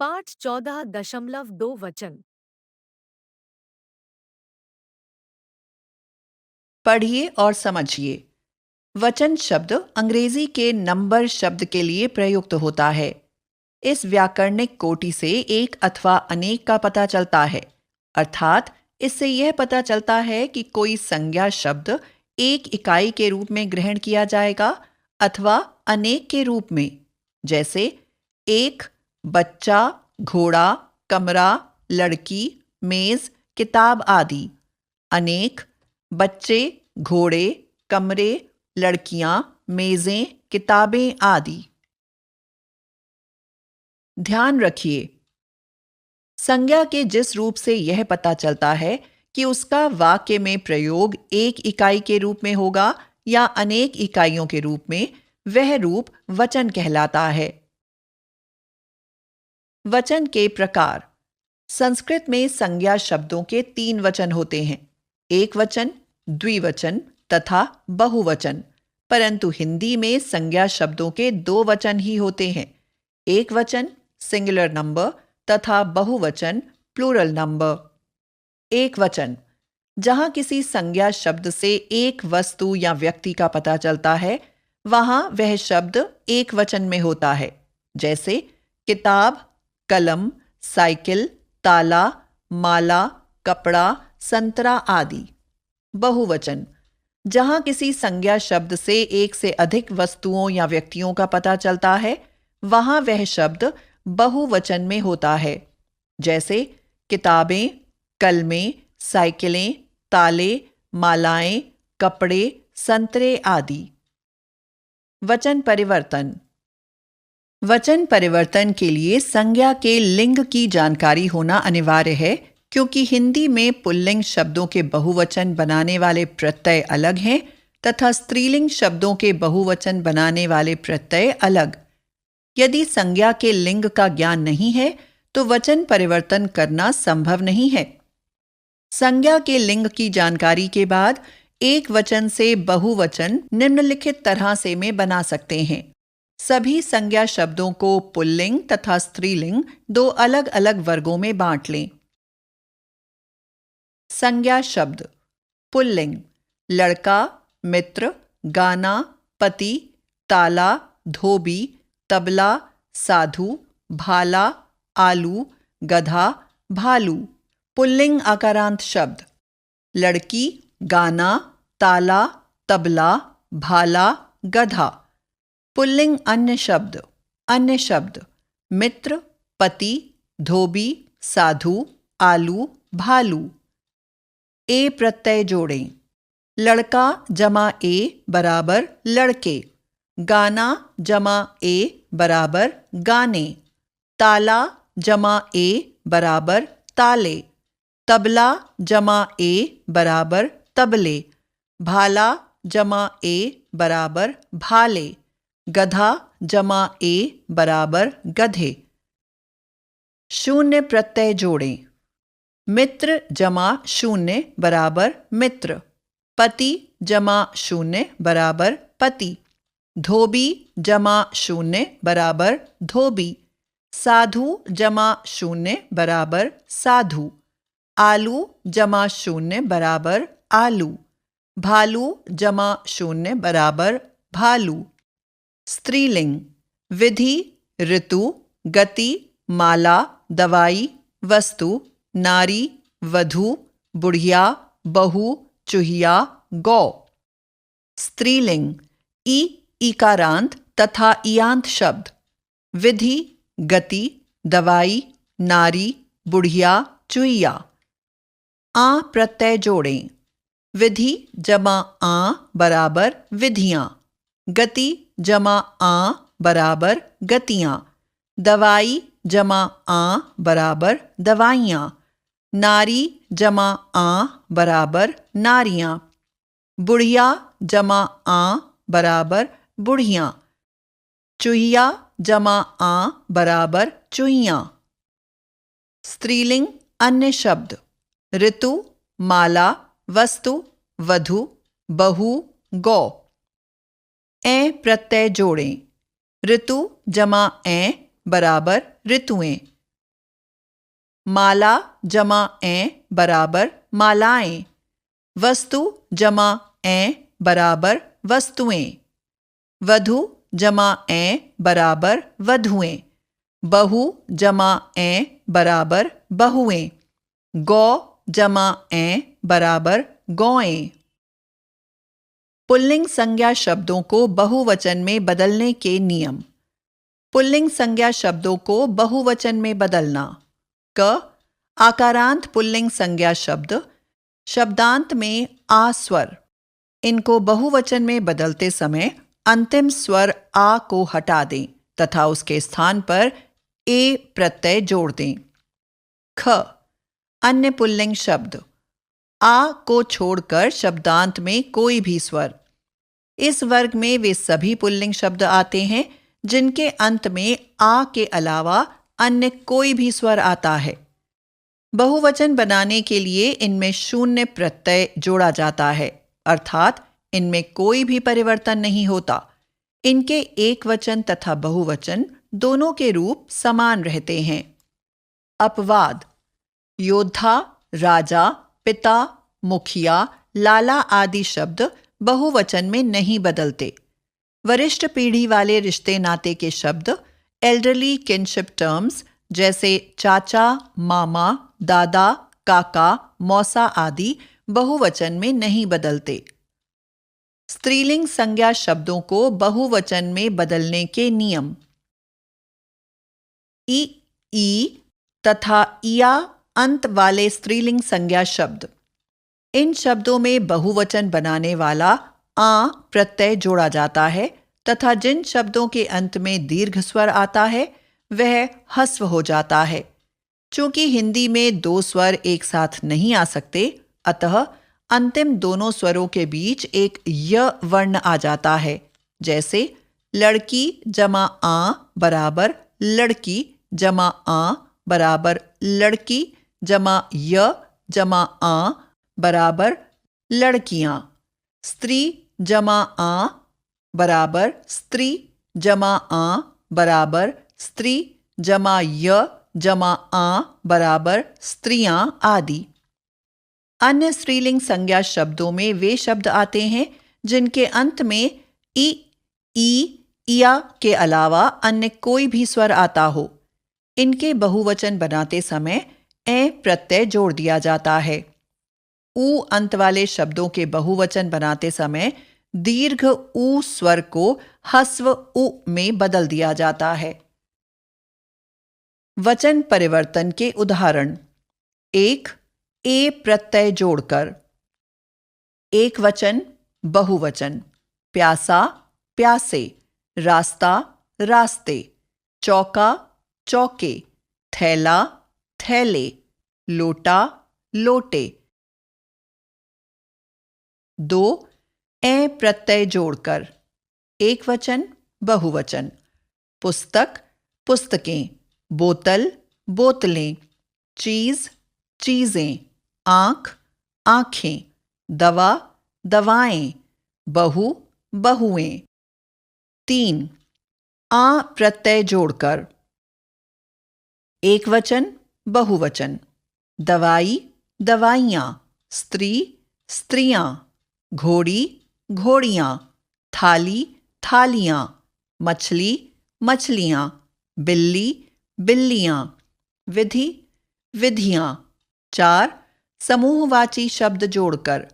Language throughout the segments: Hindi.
पाठ 14.2 वचन। पढ़िए और समझिए। वचन शब्द अंग्रेजी के नंबर शब्द के लिए प्रयुक्त होता है। इस व्याकरणिक कोटि से एक अथवा अनेक का पता चलता है, अर्थात इससे यह पता चलता है कि कोई संज्ञा शब्द एक इकाई के रूप में ग्रहण किया जाएगा अथवा अनेक के रूप में, जैसे एक, बच्चा, घोड़ा, कमरा, लड़की, मेज, किताब आदि। अनेक, बच्चे, घोड़े, कमरे, लड़कियां, मेजें, किताबें आदि। ध्यान रखिए, संज्ञा के जिस रूप से यह पता चलता है कि उसका वाक्य में प्रयोग एक इकाई के रूप में होगा या अनेक इकाइयों के रूप में, वह रूप वचन कहलाता है। वचन के प्रकार। संस्कृत में संज्ञा शब्दों के 3 वचन होते हैं, एक वचन, द्विवचन तथा बहुवचन। परंतु हिंदी में संज्ञा शब्दों के 2 वचन ही होते हैं, एक वचन सिंगुलर नंबर तथा बहुवचन प्लूरल नंबर। एक वचन, जहां किसी संज्ञा शब्द से एक वस्तु या व्यक्ति का पता चलता है, वहां वह शब्द एक वचन में होता है, जैसे किताब, कलम, साइकिल, ताला, माला, कपड़ा, संतरा आदि। बहुवचन, जहां किसी संज्ञा शब्द से एक से अधिक वस्तुओं या व्यक्तियों का पता चलता है, वहां वह शब्द बहुवचन में होता है, जैसे किताबें, कलमें, साइकिलें, ताले, मालाएं, कपड़े, संतरे आदि। वचन परिवर्तन। वचन परिवर्तन के लिए संज्ञा के लिंग की जानकारी होना अनिवार्य है, क्योंकि हिंदी में पुल्लिंग शब्दों के बहुवचन बनाने वाले प्रत्यय अलग हैं तथा स्त्रीलिंग शब्दों के बहुवचन बनाने वाले प्रत्यय अलग। यदि संज्ञा के लिंग का ज्ञान नहीं है तो वचन परिवर्तन करना संभव नहीं है। संज्ञा के लिंग की जानकारी के बाद एक वचन से बहुवचन निम्नलिखित तरह से में बना सकते हैं। सभी संज्ञा शब्दों को पुल्लिंग तथा स्त्रीलिंग 2 अलग अलग वर्गों में बांट लें। संज्ञा शब्द। पुल्लिंग: लड़का, मित्र, गाना, पति, ताला, धोबी, तबला, साधु, भाला, आलू, गधा, भालू। पुल्लिंग आकारांत शब्द: लड़की, गाना, ताला, तबला, भाला, गधा। पुल्लिंग अन्य शब्द। अन्य शब्द: मित्र, पति, धोबी, साधु, आलू, भालू। ए प्रत्यय जोड़ें। लड़का जमा ए बराबर लड़के, गाना जमा ए बराबर गाने, ताला जमा ए बराबर ताले, तबला जमा ए बराबर तबले, भाला जमा ए बराबर भाले, गधा जमा ए बराबर गधे। शून्य प्रत्यय जोड़ें। मित्र जमा शून्य बराबर मित्र, पति जमा शून्य बराबर पति, धोबी जमा शून्य बराबर धोबी, साधु जमा शून्य बराबर साधु, आलू जमा शून्य बराबर आलू, भालू जमा शून्य बराबर भालू। स्त्रीलिंग: विधि, ऋतु, गति, माला, दवाई, वस्तु, नारी, वधू, बुढ़िया, बहू, चूहिया, गौ। स्त्रीलिंग: ई ईकारांत तथा इयांत शब्द। विधि, गति, दवाई, नारी, बुढ़िया, चूहिया। आ प्रत्यय जोड़ें। विधि जमा आ बराबर विधियां, गति जमा आ बराबर गतियां, दवाई जमा आ बराबर दवाइयां, नारी जमा आ बराबर नारियां, बुढ़िया जमा आ बराबर बुढ़ियां, चूहिया जमा आ बराबर चूहियां। स्त्रीलिंग अन्य शब्द। ऋतु, माला, वस्तु, वधु, बहू, गौ। ए प्रत्यय जोड़ें। ऋतु जमा ए बराबर ऋतुएं, माला जमा ए बराबर मालाएं। वस्तु जमा ए बराबर वस्तुएं। वधु जमा ए बराबर वधुएं। बहू जमा ए बराबर बहुएं। गौ जमा ए बराबर गौएं। पुल्लिंग संज्ञा शब्दों को बहुवचन में बदलने के नियम। पुल्लिंग संज्ञा शब्दों को बहुवचन में बदलना। क आकारांत पुल्लिंग संज्ञा शब्द शब्दांत में आ स्वर। इनको बहुवचन में बदलते समय अंतिम स्वर आ को हटा दें तथा उसके स्थान पर ए प्रत्यय जोड़ दें। ख अन्य पुल्लिंग शब्द। आ को छोड़कर शब्दांत में कोई भी स्वर। इस वर्ग में वे सभी पुल्लिंग शब्द आते हैं जिनके अंत में आ के अलावा अन्य कोई भी स्वर आता है। बहुवचन बनाने के लिए इनमें शून्य प्रत्यय जोड़ा जाता है, अर्थात इनमें कोई भी परिवर्तन नहीं होता। इनके एक वचन तथा बहुवचन दोनों के रूप समान रहते हैं। अपवाद। योद्धा, राजा, पिता, मुखिया, लाला आदि शब्द बहुवचन में नहीं बदलते। वरिष्ठ पीढ़ी वाले रिश्ते नाते के शब्द एल्डरली किनशिप टर्म्स जैसे चाचा, मामा, दादा, काका, मौसा आदि बहुवचन में नहीं बदलते। स्त्रीलिंग संज्ञा शब्दों को बहुवचन में बदलने के नियम। ई तथा इया अंत वाले स्त्रीलिंग संज्ञा शब्द। इन शब्दों में बहुवचन बनाने वाला आ प्रत्यय जोड़ा जाता है तथा जिन शब्दों के अंत में दीर्घ स्वर आता है वह हस्व हो जाता है। चूंकि हिंदी में दो स्वर एक साथ नहीं आ सकते, अतः अंतिम दोनों स्वरों के बीच एक य वर्ण आ जाता है, जैसे लड़की जमा आ बराबर लड़की जमा आ बराबर लड़की जमा य जमा आ बराबर लड़कियां। स्त्री जमा आ बराबर स्त्री जमा आ बराबर स्त्री जमा य जमा आ बराबर स्त्रियां आदि। अन्य स्त्रीलिंग संज्ञा शब्दों में वे शब्द आते हैं जिनके अंत में इया के अलावा अन्य कोई भी स्वर आता हो। इनके बहुवचन बनाते समय ए प्रत्यय जोड़ दिया जाता है। ऊ अंत वाले शब्दों के बहुवचन बनाते समय दीर्घ ऊ स्वर को हस्व उ में बदल दिया जाता है। वचन परिवर्तन के उदाहरण। एक ए प्रत्यय जोड़कर। एक वचन बहुवचन। प्यासा प्यासे, रास्ता रास्ते, चौका चौके, थैला थैले, लोटा लोटे। दो ए प्रत्यय जोड़कर। एक वचन बहुवचन। पुस्तक पुस्तकें, बोतल बोतलें, चीज चीजें, आंख आंखें, दवा दवाएं, बहू बहुएं। तीन आ प्रत्यय जोड़कर। एक वचन बहुवचन। दवाई दवाइयां, स्त्री स्त्रियां, घोड़ी घोड़ियां, थाली थालियां, मछली मछलियां, बिल्ली बिल्लियां, विधि विधियां। चार समूहवाची शब्द जोड़कर।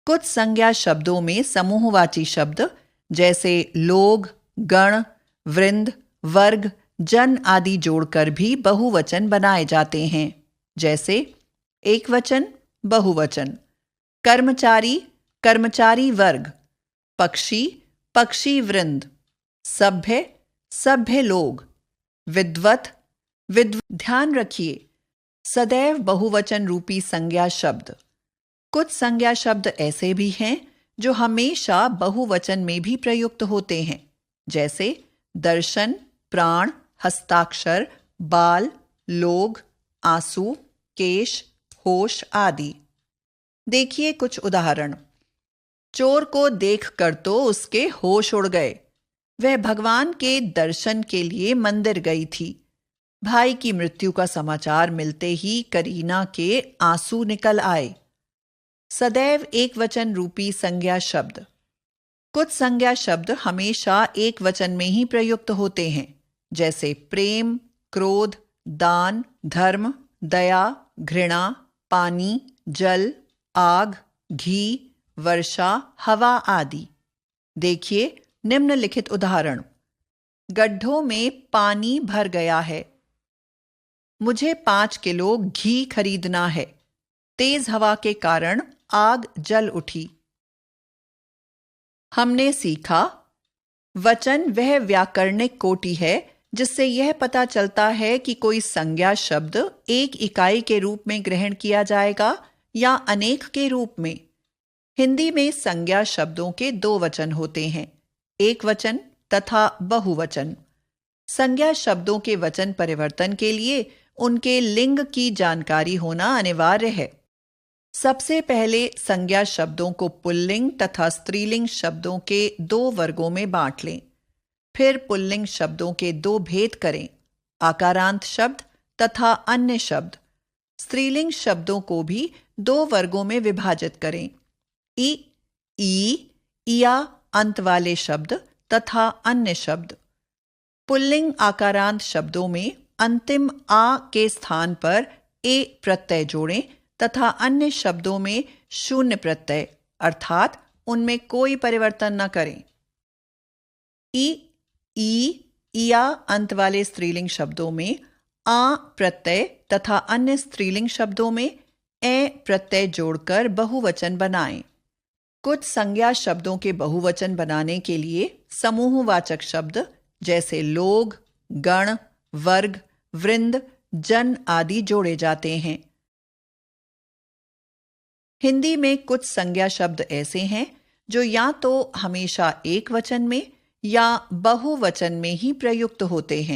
कुछ संज्ञा शब्दों में समूहवाची शब्द जैसे लोग, गण, वृंद, वर्ग, जन आदि जोड़कर भी बहुवचन बनाए जाते हैं, जैसे एक वचन बहुवचन। कर्मचारी कर्मचारी वर्ग, पक्षी पक्षी वृंद, सभ्य सभ्य लोग, विद्वत ध्यान रखिए सदैव बहुवचन रूपी संज्ञा शब्द। कुछ संज्ञा शब्द ऐसे भी हैं जो हमेशा बहुवचन में भी प्रयुक्त होते हैं, जैसे दर्शन, प्राण, हस्ताक्षर, बाल, लोग, आंसू, केश, होश आदि। देखिए कुछ उदाहरण। चोर को देखकर तो उसके होश उड़ गए। वह भगवान के दर्शन के लिए मंदिर गई थी। भाई की मृत्यु का समाचार मिलते ही करीना के आंसू निकल आए। सदैव एक वचन रूपी संज्ञा शब्द। कुछ संज्ञा शब्द हमेशा एक वचन में ही प्रयुक्त होते हैं, जैसे प्रेम, क्रोध, दान, धर्म, दया, घृणा, पानी, जल, आग, घी, वर्षा, हवा आदि। देखिए निम्नलिखित उदाहरण। गड्ढों में पानी भर गया है। मुझे 5 किलो घी खरीदना है। तेज हवा के कारण आग जल उठी। हमने सीखा, वचन वह व्याकरणिक कोटि है जिससे यह पता चलता है कि कोई संज्ञा शब्द एक इकाई के रूप में ग्रहण किया जाएगा या अनेक के रूप में। हिंदी में संज्ञा शब्दों के 2 वचन होते हैं, एक वचन तथा बहुवचन। संज्ञा शब्दों के वचन परिवर्तन के लिए उनके लिंग की जानकारी होना अनिवार्य है। सबसे पहले संज्ञा शब्दों को पुल्लिंग तथा स्त्रीलिंग शब्दों के 2 वर्गों में बांट लें। फिर पुल्लिंग शब्दों के 2 भेद करें, आकारांत शब्द तथा अन्य शब्द। स्त्रीलिंग शब्दों को भी 2 वर्गों में विभाजित करें, ई, इया अंत वाले शब्द तथा अन्य शब्द। पुल्लिंग आकारांत शब्दों में अंतिम आ के स्थान पर ए प्रत्यय जोड़ें तथा अन्य शब्दों में शून्य प्रत्यय अर्थात उनमें कोई परिवर्तन न करें। इया अंत वाले स्त्रीलिंग शब्दों में आ प्रत्यय तथा अन्य स्त्रीलिंग शब्दों में ए प्रत्यय जोड़कर बहुवचन बनाएं। कुछ संज्ञा शब्दों के बहुवचन बनाने के लिए समूहवाचक शब्द जैसे लोग, गण, वर्ग, वृंद, जन आदि जोड़े जाते हैं। हिंदी में कुछ संज्ञा शब्द ऐसे हैं जो या तो हमेशा एक वचन में या बहुवचन में ही प्रयुक्त होते हैं।